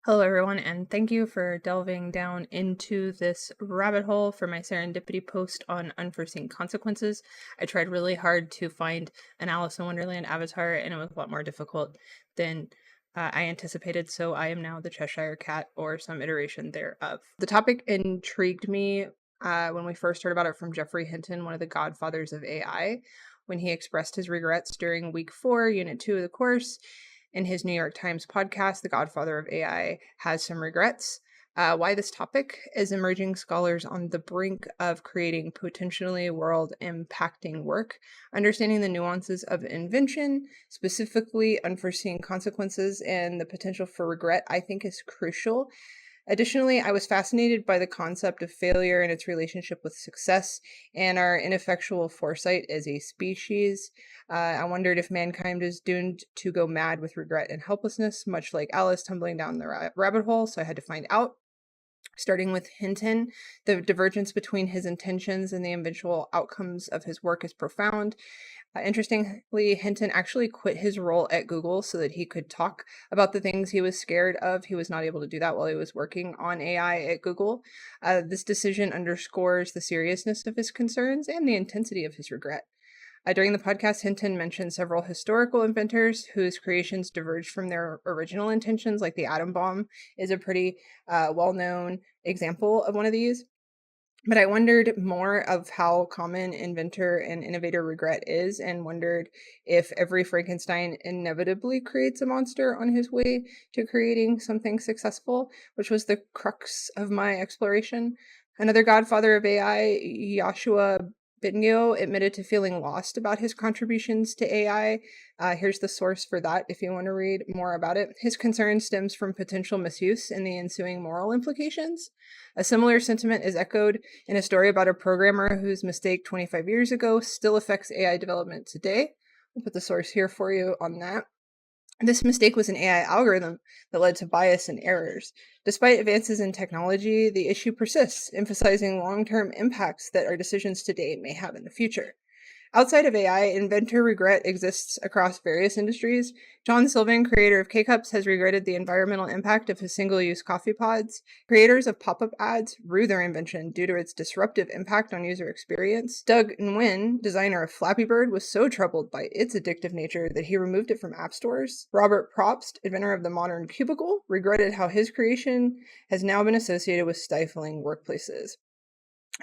Hello, everyone, and thank you for delving down into this rabbit hole for my Serendipity post on unforeseen consequences. I tried really hard to find an Alice in Wonderland avatar, and it was a lot more difficult than I anticipated, so I am now the Cheshire Cat or some iteration thereof. The topic intrigued me when we first heard about it from Geoffrey Hinton, one of the godfathers of AI, when he expressed his regrets during week 4, unit 2 of the course. In his New York Times podcast, The Godfather of AI has some regrets. Why this topic is emerging scholars on the brink of creating potentially world impacting work, understanding the nuances of invention, specifically unforeseen consequences, and the potential for regret, I think is crucial. Additionally, I was fascinated by the concept of failure and its relationship with success and our ineffectual foresight as a species. I wondered if mankind is doomed to go mad with regret and helplessness, much like Alice tumbling down the rabbit hole, so I had to find out. Starting with Hinton, the divergence between his intentions and the eventual outcomes of his work is profound. Interestingly, Hinton actually quit his role at Google so that he could talk about the things he was scared of. He was not able to do that while he was working on AI at Google. This decision underscores the seriousness of his concerns and the intensity of his regret. During the podcast, Hinton mentioned several historical inventors whose creations diverged from their original intentions, like the atom bomb is a pretty well-known example of one of these. But I wondered more of how common inventor and innovator regret is, and wondered if every Frankenstein inevitably creates a monster on his way to creating something successful, which was the crux of my exploration. Another godfather of AI, Joshua Bengio, admitted to feeling lost about his contributions to AI. Here's the source for that if you want to read more about it. His concern stems from potential misuse and the ensuing moral implications. A similar sentiment is echoed in a story about a programmer whose mistake 25 years ago still affects AI development today. I'll put the source here for you on that. This mistake was an AI algorithm that led to bias and errors. Despite advances in technology, the issue persists, emphasizing long-term impacts that our decisions today may have in the future. Outside of AI, inventor regret exists across various industries. John Sylvan, creator of K-Cups, has regretted the environmental impact of his single-use coffee pods. Creators of pop-up ads rue their invention due to its disruptive impact on user experience. Doug Nguyen, designer of Flappy Bird, was so troubled by its addictive nature that he removed it from app stores. Robert Probst, inventor of the modern cubicle, regretted how his creation has now been associated with stifling workplaces.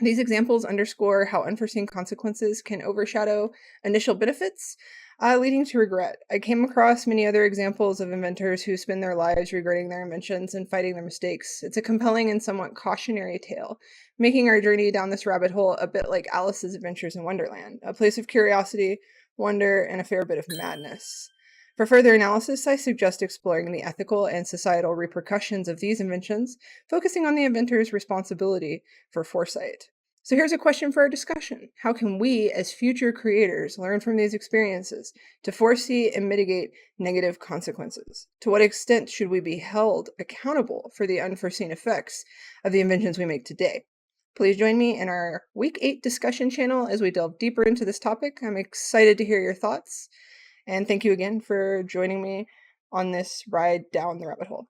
These examples underscore how unforeseen consequences can overshadow initial benefits, leading to regret. I came across many other examples of inventors who spend their lives regretting their inventions and fighting their mistakes. It's a compelling and somewhat cautionary tale, making our journey down this rabbit hole a bit like Alice's Adventures in Wonderland, a place of curiosity, wonder, and a fair bit of madness. For further analysis, I suggest exploring the ethical and societal repercussions of these inventions, focusing on the inventor's responsibility for foresight. So here's a question for our discussion. How can we, as future creators, learn from these experiences to foresee and mitigate negative consequences? To what extent should we be held accountable for the unforeseen effects of the inventions we make today? Please join me in our Week 8 discussion channel as we delve deeper into this topic. I'm excited to hear your thoughts. And thank you again for joining me on this ride down the rabbit hole.